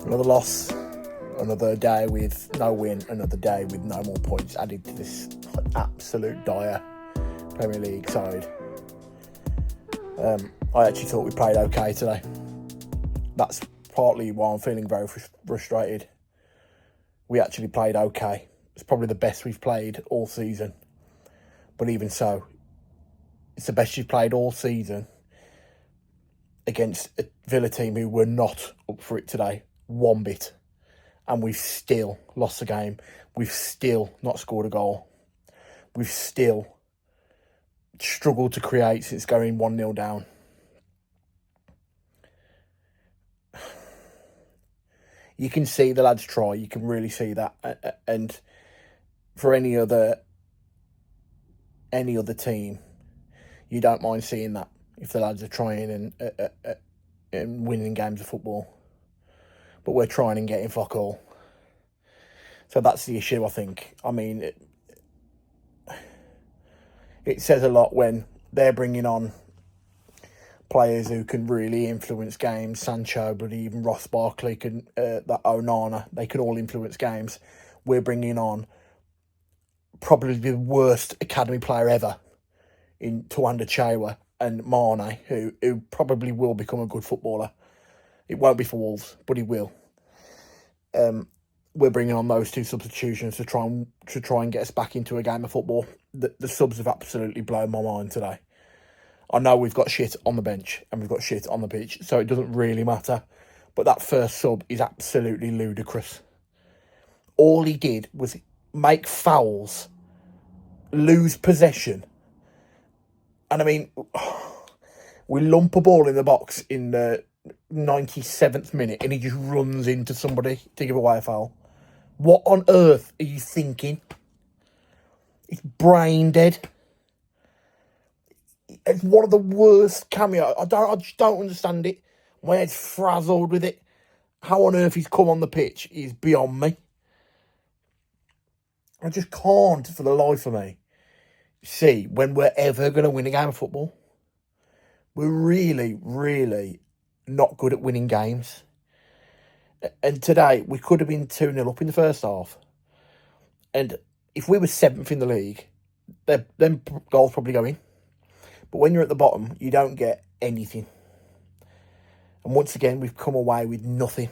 Another loss, another day with no win, another day with no more points added to this absolute dire Premier League side. I actually thought we played okay today. That's partly why I'm feeling very frustrated. We actually played okay. It's probably the best we've played all season. But even so, it's the best you've played all season against a Villa team who were not up for it today, one bit. And we've still lost the game. We've still not scored a goal. We've still struggled to create since going 1-0 down. You can see the lads try. You can really see that. And for any other team, you don't mind seeing that if the lads are trying and winning games of football. But we're trying and getting fuck all. So that's the issue, I think. I mean, it says a lot when they're bringing on players who can really influence games. Sancho, but even Ross Barkley, that Onana, they can all influence games. We're bringing on probably the worst academy player ever in Tawanda Chewa and Mane, who probably will become a good footballer. It won't be for Wolves, but he will. We're bringing on those two substitutions to try and get us back into a game of football. The subs have absolutely blown my mind today. I know we've got shit on the bench and we've got shit on the pitch, so it doesn't really matter. But that first sub is absolutely ludicrous. All he did was make fouls, lose possession. And I mean, we lump a ball in the box in the 97th minute and he just runs into somebody to give away a foul. What on earth are you thinking? It's brain dead. It's one of the worst cameos. I just don't understand it. My head's frazzled with it. How on earth he's come on the pitch is beyond me. I just can't, for the life of me, see when we're ever going to win a game of football. We're really, really not good at winning games. And today, we could have been 2-0 up in the first half. And if we were 7th in the league, then goals probably go in. But when you're at the bottom, you don't get anything. And once again, we've come away with nothing.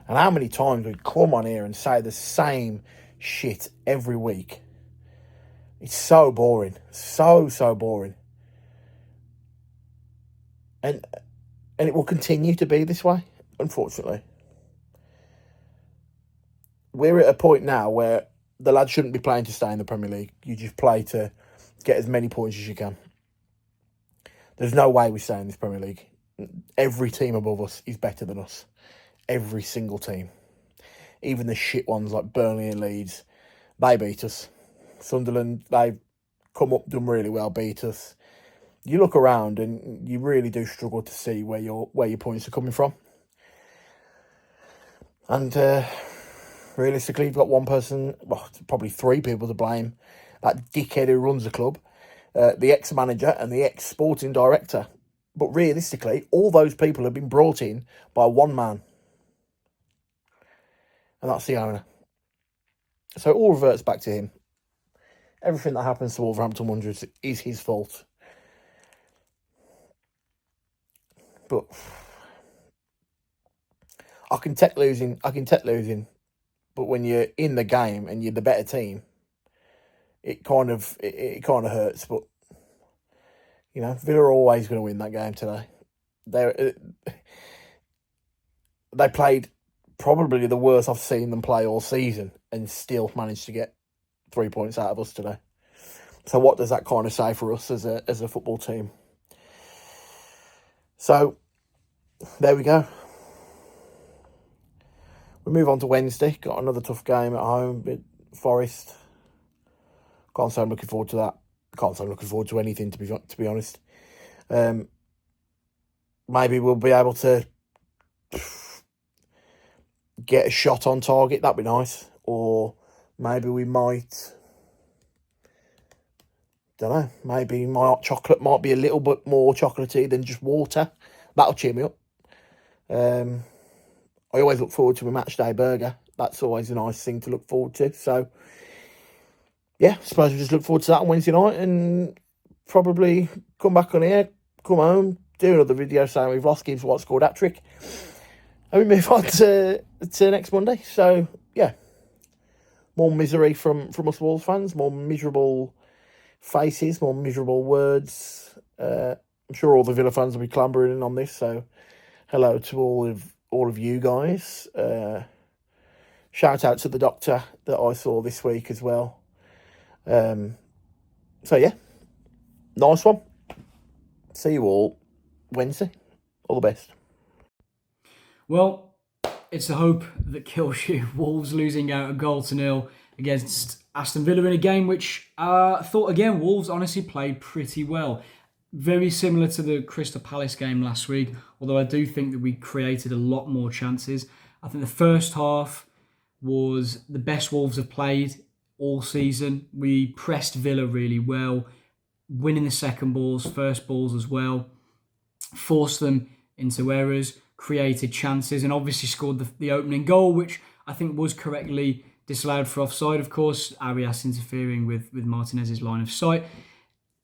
And how many times we come on here and say the same shit every week. It's so boring. So boring. And it will continue to be this way, unfortunately. We're at a point now where the lads shouldn't be playing to stay in the Premier League. You just play to get as many points as you can. There's no way we stay in this Premier League. Every team above us is better than us. Every single team. Even the shit ones like Burnley and Leeds, they beat us. Sunderland, they've come up, done really well, beat us. You look around and you really do struggle to see where your points are coming from. And realistically, you've got one person, well, probably three people to blame. That dickhead who runs the club, the ex-manager and the ex-sporting director. But realistically, all those people have been brought in by one man. And that's the owner. So it all reverts back to him. Everything that happens to Wolverhampton Wanderers is his fault. But I can take losing. But when you're in the game and you're the better team, it kind of hurts. But you know, Villa are always going to win that game today. They played probably the worst I've seen them play all season and still managed to get 3 points out of us today. So what does that kind of say for us as a football team? So there we go. We move on to Wednesday. Got another tough game at home with Forest. Can't say I'm looking forward to that. Can't say I'm looking forward to anything, to be honest. Maybe we'll be able to get a shot on target. That'd be nice. Or maybe we might, don't know, maybe my hot chocolate might be a little bit more chocolatey than just water. That'll cheer me up. I always look forward to a match day burger. That's always a nice thing to look forward to. So, yeah, I suppose we just look forward to that on Wednesday night and probably come back on here, come home, do another video saying we've lost, Gibbs White scored hat-trick, and we move on to next Monday. So, yeah, more misery from us Wolves fans, more miserable faces, more miserable words. I'm sure all the Villa fans will be clambering in on this, so hello to all of you guys. Shout out to the doctor that I saw this week as well. So yeah, nice one. See you all Wednesday. All the best. Well, it's the hope that kills you. Wolves losing out 1-0 against Aston Villa in a game which I thought, again, Wolves honestly played pretty well. Very similar to the Crystal Palace game last week, although I do think that we created a lot more chances. I think the first half was the best Wolves have played all season. We pressed Villa really well, winning the second balls, first balls as well, forced them into errors, created chances, and obviously scored the opening goal, which I think was correctly disallowed for offside, of course. Arias interfering with Martinez's line of sight.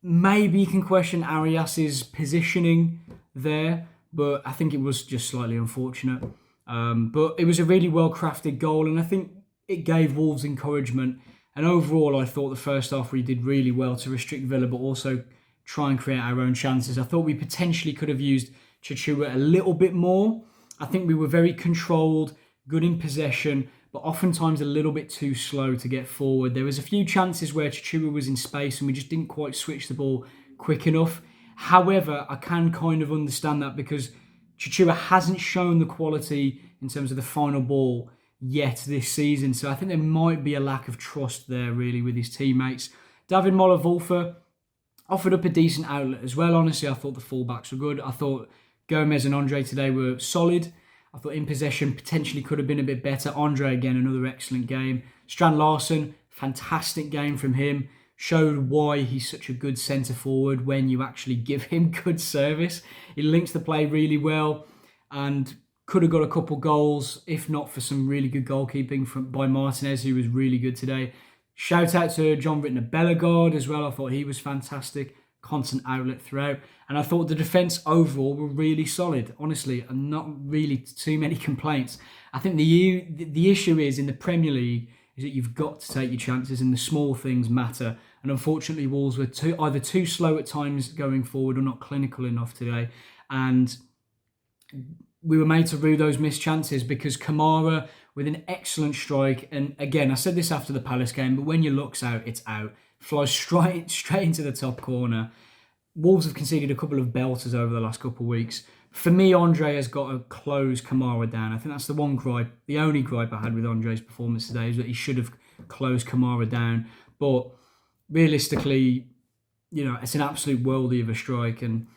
Maybe you can question Arias's positioning there, but I think it was just slightly unfortunate. But it was a really well-crafted goal, and I think it gave Wolves encouragement. And overall, I thought the first half we did really well to restrict Villa, but also try and create our own chances. I thought we potentially could have used Chichua a little bit more. I think we were very controlled, good in possession, but oftentimes a little bit too slow to get forward. There was a few chances where Chichua was in space and we just didn't quite switch the ball quick enough. However, I can kind of understand that because Chichua hasn't shown the quality in terms of the final ball yet this season. So I think there might be a lack of trust there really with his teammates. David Moller-Wolfer offered up a decent outlet as well. Honestly, I thought the fullbacks were good. I thought Gomez and Andre today were solid. I thought in possession potentially could have been a bit better. Andre, again, another excellent game. Strand Larsen, fantastic game from him. Showed why he's such a good centre-forward when you actually give him good service. He links the play really well and could have got a couple goals, if not for some really good goalkeeping by Martinez, who was really good today. Shout out to John Rittner-Bellegarde as well. I thought he was fantastic. Constant outlet throughout. And I thought the defence overall were really solid. Honestly, and not really too many complaints. I think the issue is in the Premier League is that you've got to take your chances and the small things matter. And unfortunately, Wolves were either too slow at times going forward or not clinical enough today. And we were made to rue those missed chances because Kamara with an excellent strike. And again, I said this after the Palace game, but when your luck's out, it's out. Flies straight into the top corner. Wolves have conceded a couple of belters over the last couple of weeks. For me, Andre has got to close Kamara down. I think that's the one gripe, the only gripe I had with Andre's performance today is that he should have closed Kamara down. But realistically, it's an absolute worldie of a strike. And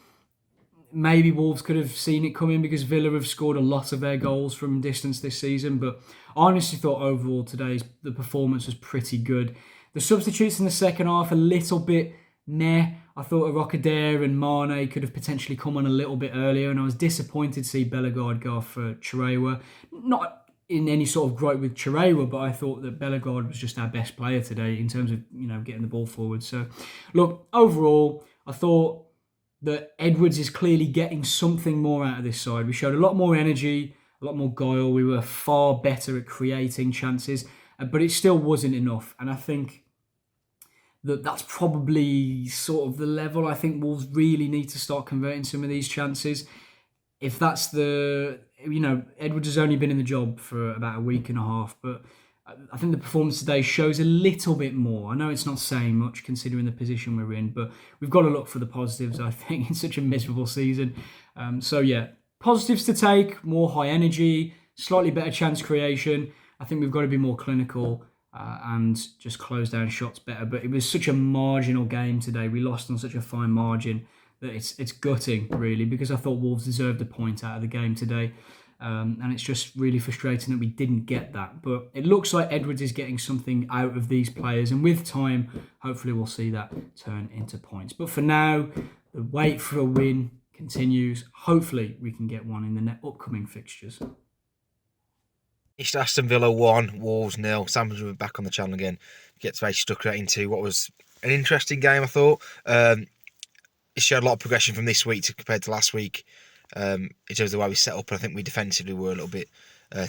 maybe Wolves could have seen it coming because Villa have scored a lot of their goals from distance this season. But I honestly thought overall the performance was pretty good. The substitutes in the second half, a little bit meh. I thought Arokadere and Mane could have potentially come on a little bit earlier, and I was disappointed to see Bellegarde go off for Chirewa. Not in any sort of gripe with Chirewa, but I thought that Bellegarde was just our best player today in terms of getting the ball forward. So, look, overall, I thought that Edwards is clearly getting something more out of this side. We showed a lot more energy, a lot more guile. We were far better at creating chances, but it still wasn't enough. And I think that's probably sort of the level. I think Wolves really need to start converting some of these chances. If that's Edwards has only been in the job for about a week and a half, but I think the performance today shows a little bit more. I know it's not saying much considering the position we're in, but we've got to look for the positives, I think, in such a miserable season. Positives to take, more high energy, slightly better chance creation. I think we've got to be more clinical and just close down shots better. But it was such a marginal game today. We lost on such a fine margin that it's gutting, really, because I thought Wolves deserved a point out of the game today. And it's just really frustrating that we didn't get that. But it looks like Edwards is getting something out of these players. And with time, hopefully we'll see that turn into points. But for now, the wait for a win continues. Hopefully we can get one in the upcoming fixtures. It's Aston Villa 1, Wolves 0. Sam's back on the channel again. Gets very stuck right into what was an interesting game, I thought. It showed a lot of progression from this week compared to last week. In terms of the way we set up, I think we defensively were a little bit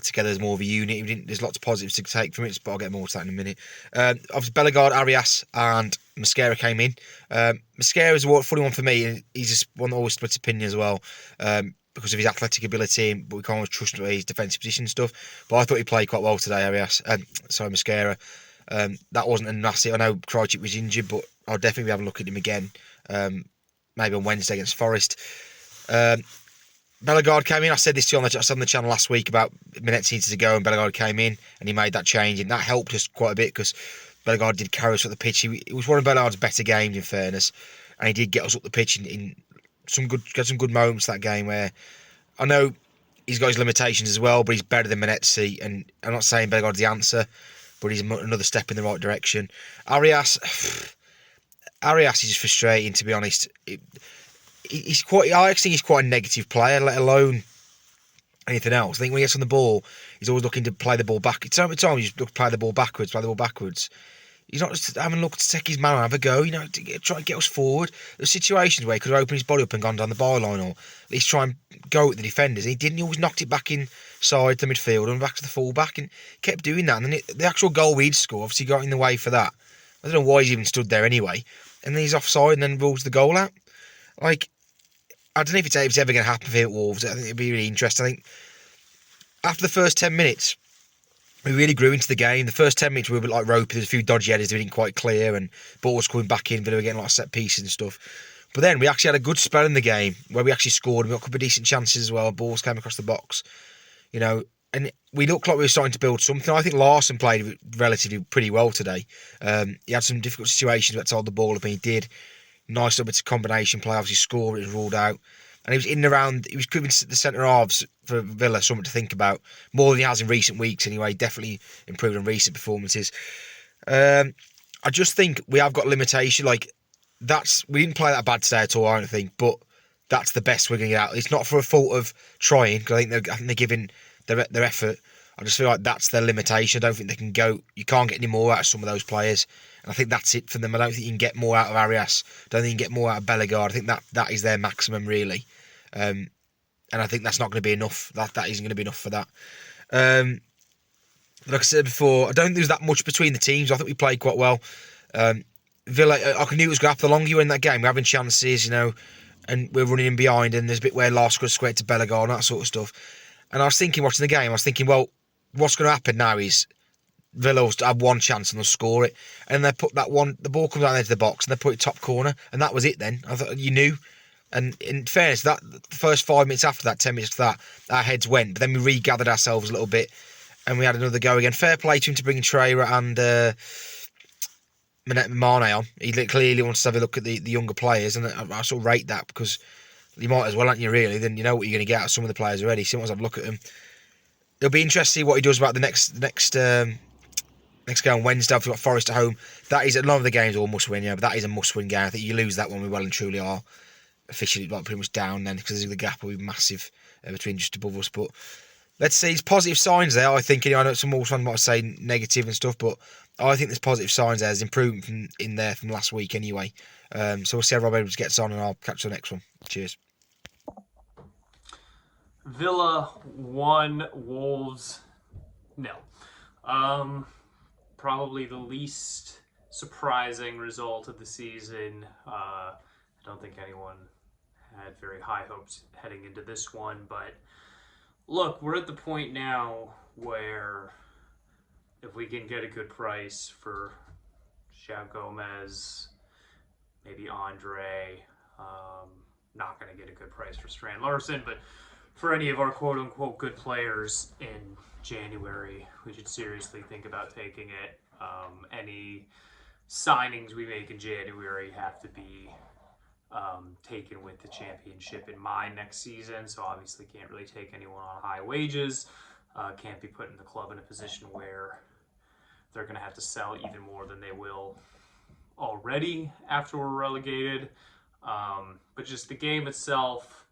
together as more of a unit. There's lots of positives to take from it, but I'll get more to that in a minute. Obviously, Bellegarde, Arias, and Mosquera came in. Mosquera is a funny one for me, and he's just one that always splits opinion as well. Because of his athletic ability, but we can't always trust his defensive position and stuff. But I thought he played quite well today, Arias. Mosquera. That wasn't a nasty. I know Krajicik was injured, but I'll definitely be having a look at him again. Maybe on Wednesday against Forest. Bellegarde came in. I said this to you on the channel last week about minutes needed to go, and Bellegarde came in and he made that change, and that helped us quite a bit because Bellegarde did carry us up the pitch. It was one of Bellegarde's better games, in fairness, and he did get us up the pitch in some good moments that game where I know he's got his limitations as well, but he's better than Menezes, and I'm not saying Bellegarde's the answer, but he's another step in the right direction. Arias is just frustrating, to be honest. I think he's quite a negative player, let alone anything else. I think when he gets on the ball, he's always looking to play the ball back. Every time he's looking to play the ball backwards. He's not just having a look to take his man and have a go, to try and get us forward. There's situations where he could have opened his body up and gone down the byline, or at least try and go at the defenders. And he didn't. He always knocked it back inside the midfield and back to the full-back, and kept doing that. And then the actual goal we'd score obviously got in the way for that. I don't know why he's even stood there anyway. And then he's offside and then rules the goal out. I don't know if it's ever going to happen for him at Wolves. I think it'd be really interesting. I think after the first 10 minutes, we really grew into the game. The first 10 minutes we were a bit like ropey. There's a few dodgy headers that we didn't quite clear, and balls coming back in, but we were getting a lot of set pieces and stuff. But then we actually had a good spell in the game where we actually scored, and we got a couple of decent chances as well. Balls came across the box, and we looked like we were starting to build something. I think Larson played relatively pretty well today. He had some difficult situations where he held the ball up, and he did. Nice little bits of combination play. Obviously, score it was ruled out, and he was in and around. He was giving the centre halves for Villa something to think about more than he has in recent weeks. Anyway, definitely improved on recent performances. I just think we have got limitation. We didn't play that bad today at all. I don't think, but that's the best we're going to get out. It's not for a fault of trying, because I think they're giving their effort. I just feel like that's their limitation. I don't think they can go. You can't get any more out of some of those players. And I think that's it for them. I don't think you can get more out of Arias. I don't think you can get more out of Bellegarde. I think that is their maximum, really. And I think that's not going to be enough. That isn't going to be enough for that. Like I said before, I don't think there's that much between the teams. I think we played quite well. Villa, I knew it was going to happen. The longer you're in that game, we're having chances, and we're running in behind, and there's a bit where Lars could square to Bellegarde and that sort of stuff. And I was thinking, watching the game, well, what's going to happen now is Villa will have one chance and they'll score it, and they put that one. The ball comes down into the box and they put it top corner, and that was it. Then I thought you knew. And in fairness, that the first 5 minutes after that, 10 minutes after that, our heads went. But then we regathered ourselves a little bit, and we had another go again. Fair play to him to bring Traore and Mane on. He clearly wants to have a look at the younger players, and I sort of rate that, because you might as well, aren't you? Really, then you know what you're going to get out of some of the players already. So you might have a look at them. It'll be interesting to see what he does about the next game on Wednesday. We've got Forest at home. That is, a lot of the games are all must-win, but that is a must-win game. I think you lose that one, we well and truly are officially pretty much down then, because the gap will be massive between just above us. But let's see, there's positive signs there, I think. I know some Wolves fans might say negative and stuff, but I think there's positive signs there. There's improvement in there from last week anyway. So we'll see how Rob Edwards gets on, and I'll catch you the next one. Cheers. Villa 1, Wolves 0. Probably the least surprising result of the season. I don't think anyone had very high hopes heading into this one, but look, we're at the point now where if we can get a good price for João Gomez, maybe Andre, not going to get a good price for Strand Larson, but for any of our quote-unquote good players in January, we should seriously think about taking it. Any signings we make in January have to be taken with the championship in mind next season, so obviously can't really take anyone on high wages. Can't be putting the club in a position where they're going to have to sell even more than they will already after we're relegated. But just the game itself,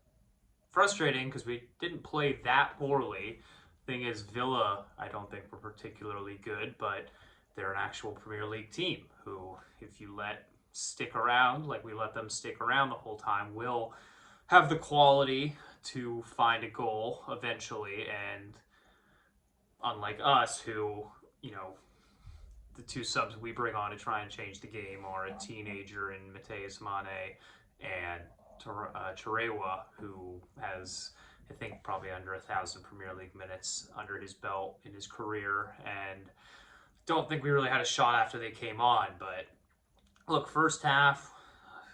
frustrating because we didn't play that poorly. thing is, Villa, I don't think were particularly good, but they're an actual Premier League team who, if you let stick around, like we let them stick around the whole time, will have the quality to find a goal eventually. And unlike us, who, you know, the two subs we bring on to try and change the game are a teenager in Mateus Mane and Chirewa, who has, I think, probably under 1,000 Premier League minutes under his belt in his career. And don't think we really had a shot after they came on. But look, first half,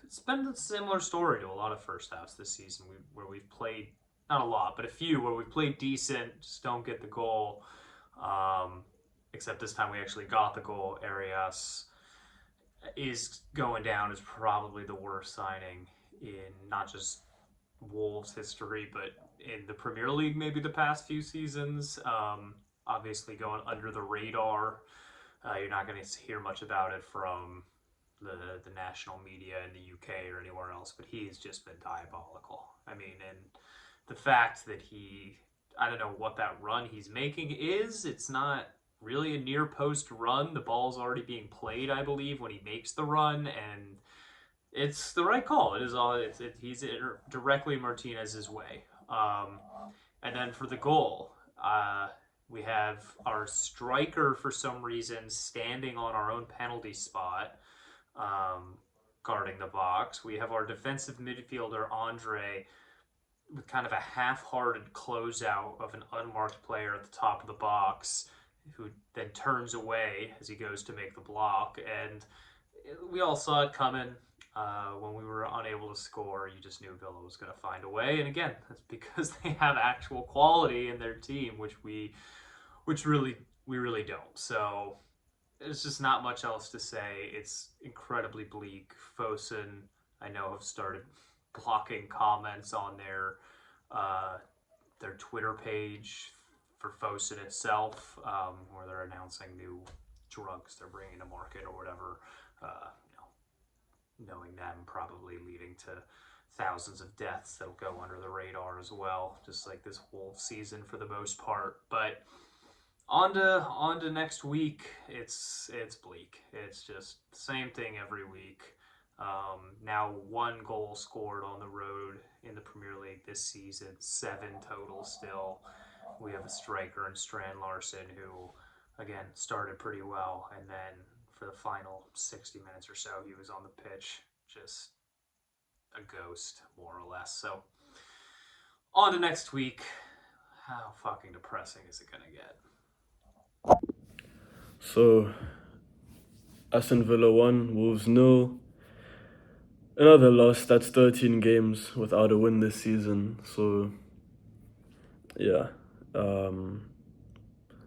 it's been a similar story to a lot of first halves this season, where we've played, not a lot, but a few where we've played decent, just don't get the goal. Except this time we actually got the goal. Arias is going down as probably the worst signing in not just Wolves history, but in the Premier League maybe the past few seasons. Obviously going under the radar. You're not going to hear much about it from the national media in the UK or anywhere else, but he's just been diabolical. I mean, and the fact that I don't know what that run he's making is. It's not really a near post run. The ball's already being played, I believe, when he makes the run, and it's the right call. It is all. He's directly Martinez's way. And then for the goal, we have our striker for some reason standing on our own penalty spot, guarding the box. We have our defensive midfielder Andre with kind of a half-hearted closeout of an unmarked player at the top of the box, who then turns away as he goes to make the block. And we all saw it coming. When we were unable to score, you just knew Villa was going to find a way. And again, that's because they have actual quality in their team, which we really don't. So there's just not much else to say. It's incredibly bleak. Fosun, I know, have started blocking comments on their Twitter page for Fosun itself, where they're announcing new drugs they're bringing to market or whatever, knowing them probably leading to thousands of deaths that'll go under the radar as well, just like this whole season for the most part. But on to next week, it's bleak. It's just the same thing every week. Now 1 goal scored on the road in the Premier League this season, 7 total still. We have a striker in Strand Larson who, again, started pretty well, and then for the final 60 minutes or so, he was on the pitch, just a ghost, more or less. So, on to next week. How fucking depressing is it gonna get? So, Aston Villa 1, Wolves 0. Another loss. That's 13 games without a win this season. So, yeah.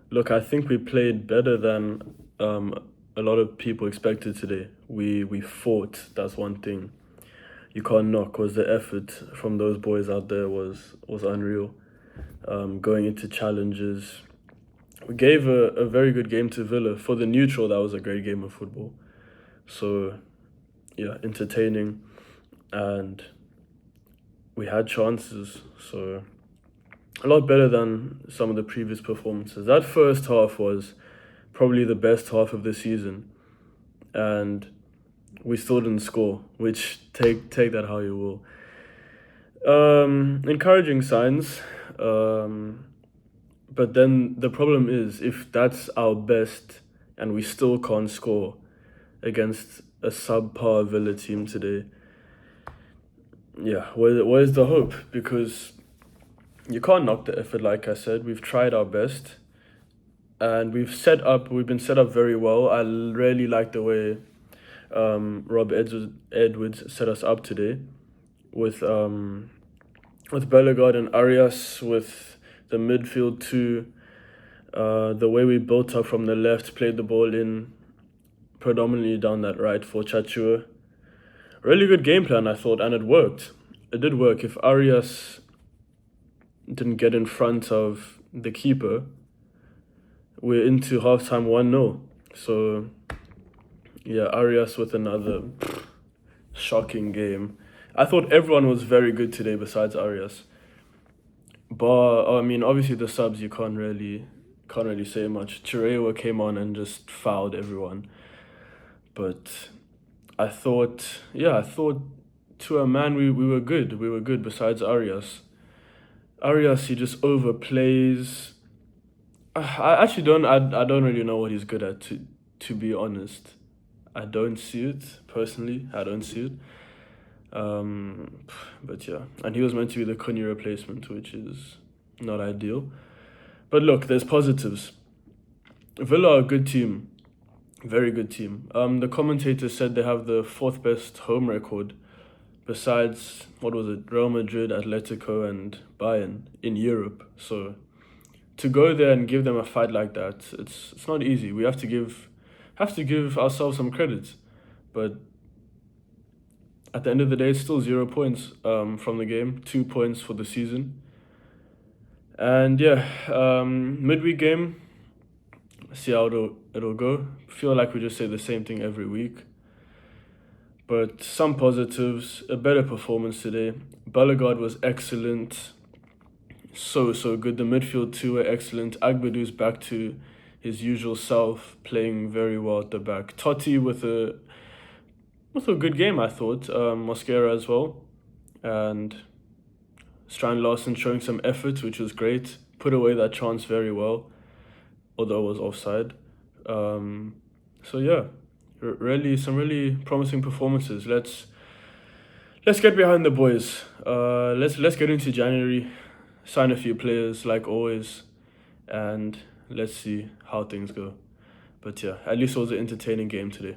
Look, I think we played better than a lot of people expected today. We fought. That's one thing you can't knock, because the effort from those boys out there was unreal. Going into challenges, we gave a very good game to Villa. For the neutral, that was a great game of football. So, yeah, entertaining, and we had chances. So, a lot better than some of the previous performances. That first half was probably the best half of the season, and we still didn't score, which take that how you will. Encouraging signs, but then the problem is, if that's our best and we still can't score against a subpar Villa team today, yeah, where's the hope? Because you can't knock the effort. Like I said, we've tried our best, and we've been set up very well. I really like the way Rob Edwards set us up today, with Bellegarde and Arias, with the midfield too. The way we built up from the left, played the ball in predominantly down that right for Chachua. Really good game plan, I thought, and it worked. It did work. If Arias didn't get in front of the keeper, we're into halftime 1-0. So, yeah, Arias with another shocking game. I thought everyone was very good today besides Arias. But I mean, obviously the subs you can't really say much. Chireo came on and just fouled everyone. But I thought to a man we were good. We were good besides Arias. Arias, he just overplays. I actually don't. I don't really know what he's good at. To be honest, I don't see it personally. I don't see it. But yeah, and he was meant to be the Cunha replacement, which is not ideal. But look, there's positives. Villa are a good team, very good team. The commentator said they have the fourth best home record, besides what was it, Real Madrid, Atletico, and Bayern in Europe. So to go there and give them a fight like that, it's not easy. We have to give ourselves some credit, but at the end of the day, it's still 0 points from the game, 2 points for the season. And yeah, midweek game, see how it'll go. Feel like we just say the same thing every week. But some positives, a better performance today. Bellegarde was excellent. So good. The midfield too were excellent. Agbadu's back to his usual self, playing very well at the back. Totti with a good game, I thought. Mosquera as well. And Strand Larsen showing some effort, which was great. Put away that chance very well, although it was offside. So yeah, some really promising performances. Let's get behind the boys. Let's get into January, sign a few players like always, and let's see how things go. But yeah, at least it was an entertaining game today.